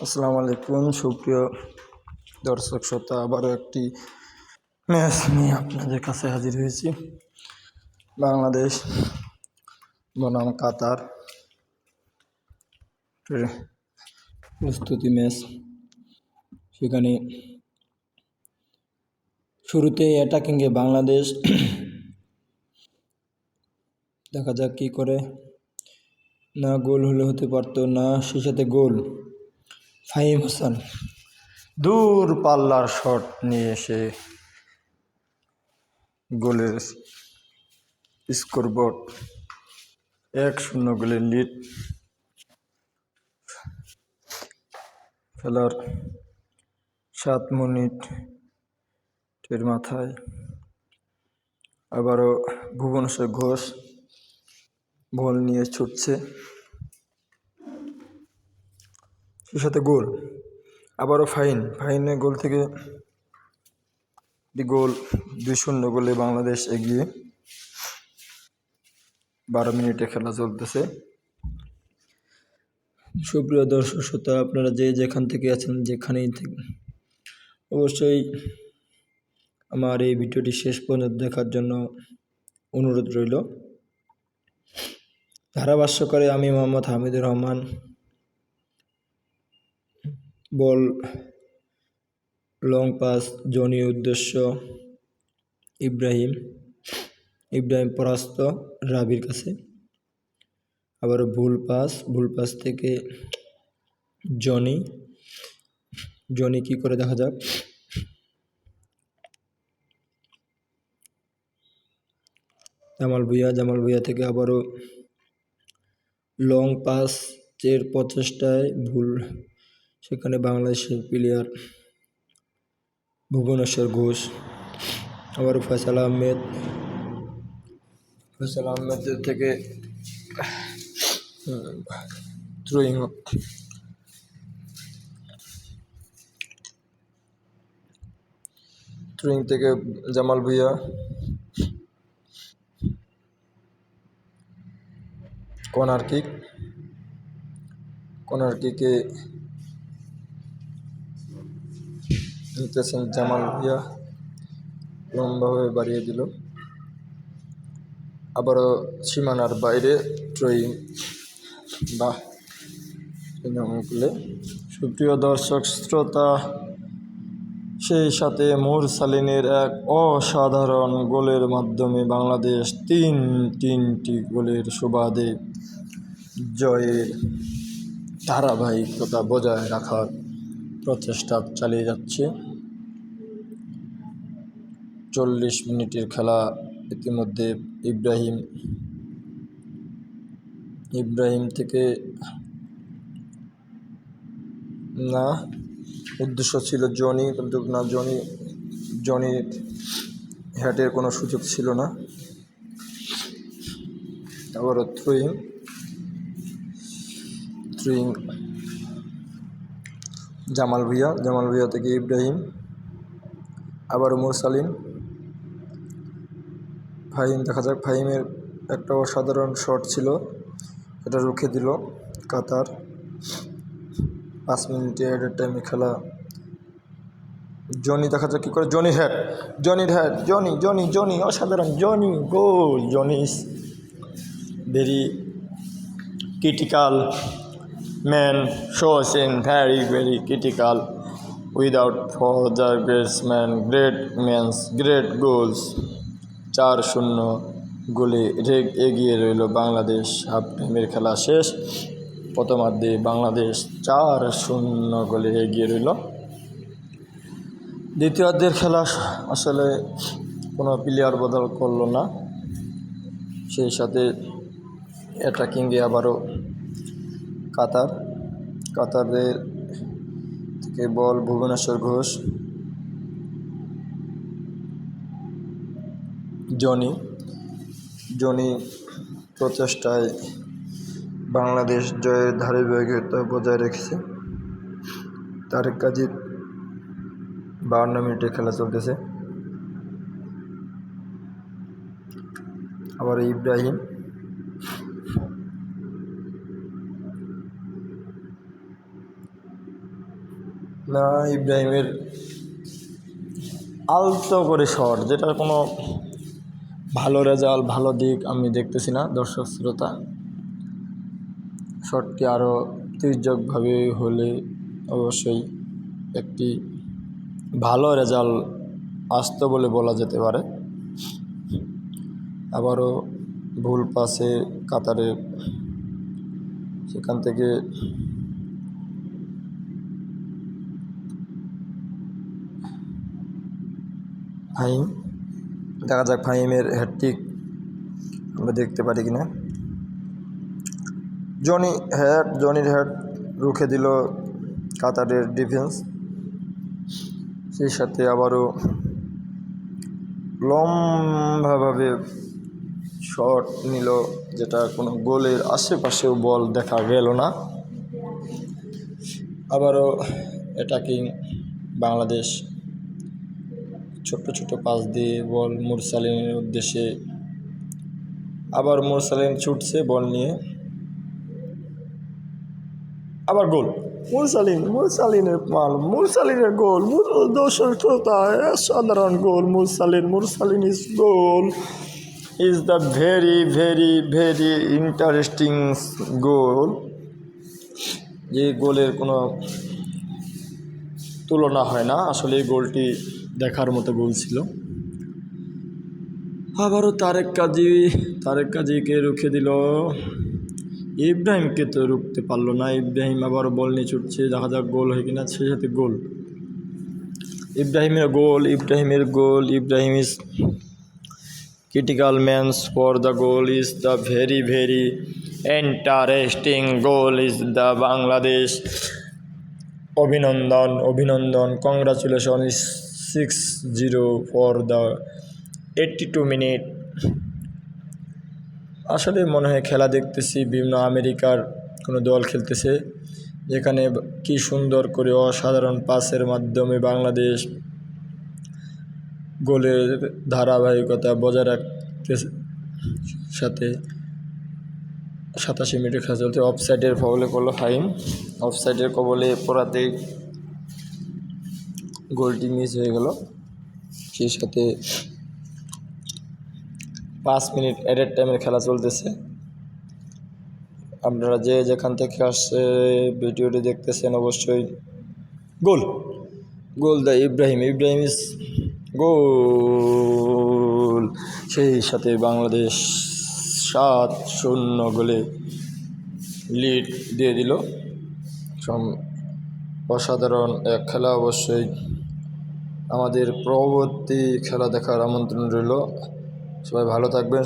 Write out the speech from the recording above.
আসসালামু আলাইকুম সুপ্রিয় দর্শক শ্রোতা, আবারও একটি ম্যাচ নিয়ে আপনাদের কাছে হাজির হয়েছি। বাংলাদেশ বনাম কাতার প্রস্তুতি ম্যাচ। সেখানে শুরুতেই অ্যাটাকিংয়ে বাংলাদেশ, দেখা যাক কী করে। না গোল হলে হতে পারতো না, সেই সাথে গোল। ফাহিম হাসান দূর পাল্লার শট নিয়ে এসে গোলের স্কোরবোর্ড 1-0 গোলের লিড। খেলার 7 মিনিটের মাথায় আবারও ভুবনেশ্বর ঘোষ বল নিয়ে ছুটছে, সেই সাথে গোল। আবারও ফাহিনের গোল থেকে গোল। 2-0 গোলে বাংলাদেশ এগিয়ে। 12 মিনিটে খেলা চলতেছে। সুপ্রিয় দর্শক শ্রোতা, আপনারা যেখান থেকে আছেন, যেখানেই থেকে অবশ্যই আমার এই ভিডিওটি শেষ পর্যন্ত দেখার জন্য অনুরোধ রইল। ধারাভাষ্যকারে আমি মোহাম্মদ হামিদুর রহমান। বল লং পাস জনি উদ্দেশ্য ইব্রাহিম পরাস্ত রাবির কাছে। আবার ভুল পাস থেকে জনি কি করে দেখা যাক। জামাল ভুঁইয়া থেকে আবারও লং পাসের প্রচেষ্টায় ভুল। সেখানে বাংলাদেশের প্লেয়ার ভুবনেশ্বর ঘোষ। আবারও ফয়সাল আহমেদের থেকে থ্রোয়িং থেকে জামাল ভুঁইয়া। কর্নার কিকে নিতেছেন জামাল ভুঁইয়া, লম্বাভাবে বাড়িয়ে দিল। আবারও সীমানার বাইরে থ্রোয়িং বা সুপ্রিয় দর্শক শ্রোতা, সেই সাথে মুরসালিনের এক অসাধারণ গোলের মাধ্যমে বাংলাদেশ তিনটি গোলের সুবাদে জয়ের ধারাবাহিকতা বজায় রাখার প্রচেষ্টা চালিয়ে যাচ্ছে। 40 মিনিটের খেলা। ইতিমধ্যে ইব্রাহিম থেকে না, উদ্দেশ্য ছিল জনি, কিন্তু না, জনির হ্যাটের কোনো সুযোগ ছিল না। আবারও থ্রোয়িং জামাল ভুঁইয়া থেকে ইব্রাহিম। আবারও মুরসালিন। ফাহিম, দেখা যাক। ফাহিমের একটা অসাধারণ শট ছিল, এটা রুখে দিল কাতার। 5 মিনিটে অ্যাডেড টাইমে খেলা। জনি, দেখা যাক কী করে। জনির হ্যাট, জনি অসাধারণ। Goal. Johnny is very critical man, shows in very critical without for the great goals. 4-0 গোলে এগিয়ে রইল বাংলাদেশ। হাফ টাইমের খেলা শেষ। প্রথমার্ধে বাংলাদেশ 4-0 গোলে এগিয়ে রইল। দ্বিতীয়ার্ধের খেলা আসলে কোনো প্লেয়ার বদল করলো না। সেই সাথে অ্যাটাকিংয়ে আবারও কাতারের থেকে বল ভুবনেশ্বর ঘোষ। জনি প্রচেষ্টায় বাংলাদেশ জয়ের ধারাবাহিকতা বজায় রেখেছে। তারেক কাজী। 52 মিনিটে খেলা চলতেছে। আবার ইব্রাহিম। না, ইব্রাহিমের আলতো করে শট, যেটার কোনো ভালো রেজাল্ট ভালো দিক আমি দেখতেছি না দর্শক শ্রোতা। শটটি আরও তির্যকভাবে হলে অবশ্যই একটি ভালো রেজাল্ট আসতো বলে বলা যেতে পারে। আবারও ভুল পাসে কাতারে, সেখান থেকে ফাহিম, দেখা যাক ফাহিমের হ্যাটট্রিক আমরা দেখতে পারি কিনা। জনির হেড রুখে দিল কাতারের ডিফেন্স। সেই সাথে আবারও লম্বাভাবে শট নিল, যেটা কোনো গোলের আশেপাশেও বল দেখা গেল না। আবারও অ্যাটাকিং বাংলাদেশ, ছোট্ট ছোট্ট পাস দিয়ে বল মুরসালিনের উদ্দেশ্যে। আবার মুরসালিন ছুটছে বল নিয়ে, আবার গোল। মুরসালিনের গোল, দর্শক শ্রোতা, সাধারণ goal. Mursalin is goal is the very very very interesting goal. যে গোলের কোনো তুলনা হয় না, আসলে এই গোলটি দেখার মতো গোল ছিল। আবারও তারেক কাজীকে রুখে দিল, ইব্রাহিমকে তো রুখতে পারলো না। ইব্রাহিম আবারও বল নিয়ে ছুটছে, দেখা যাক গোল হয় কিনা। সেই সাথে goal, Ibrahim is critical means for the goal is the very very interesting goal is the Bangladesh. অভিনন্দন, congratulations is 6-0 for the 82 minute. আসলে মনে হয় খেলা দেখতেছি বিভিন্ন আমেরিকার কোনো দল খেলতেছে, যেখানে কি সুন্দর করে অসাধারণ পাসের মাধ্যমে বাংলাদেশ গোলের ধারাবাহিকতা বজায় রাখতে সাথে 87 মিনিটে খেলা চলতে অফসাইডের ফাউলে করলো ফাহিম। অফসাইডের কবলে পড়াতেই গোলটি মিস হয়ে গেল। সেই সাথে 5 মিনিট অ্যাডেড টাইমের খেলা চলতেছে। আপনারা যে যেখান থেকে আসছে ভিডিওটি দেখতেছেন, অবশ্যই গোল দ্য ইব্রাহিম ইজ গোল। সেই সাথে বাংলাদেশ 7-0 গোলে লিড দিয়ে দিল। অসাধারণ এক খেলা। অবশ্যই আমাদের পরবর্তী খেলা দেখার আমন্ত্রণ রইল। সবাই ভালো থাকবেন।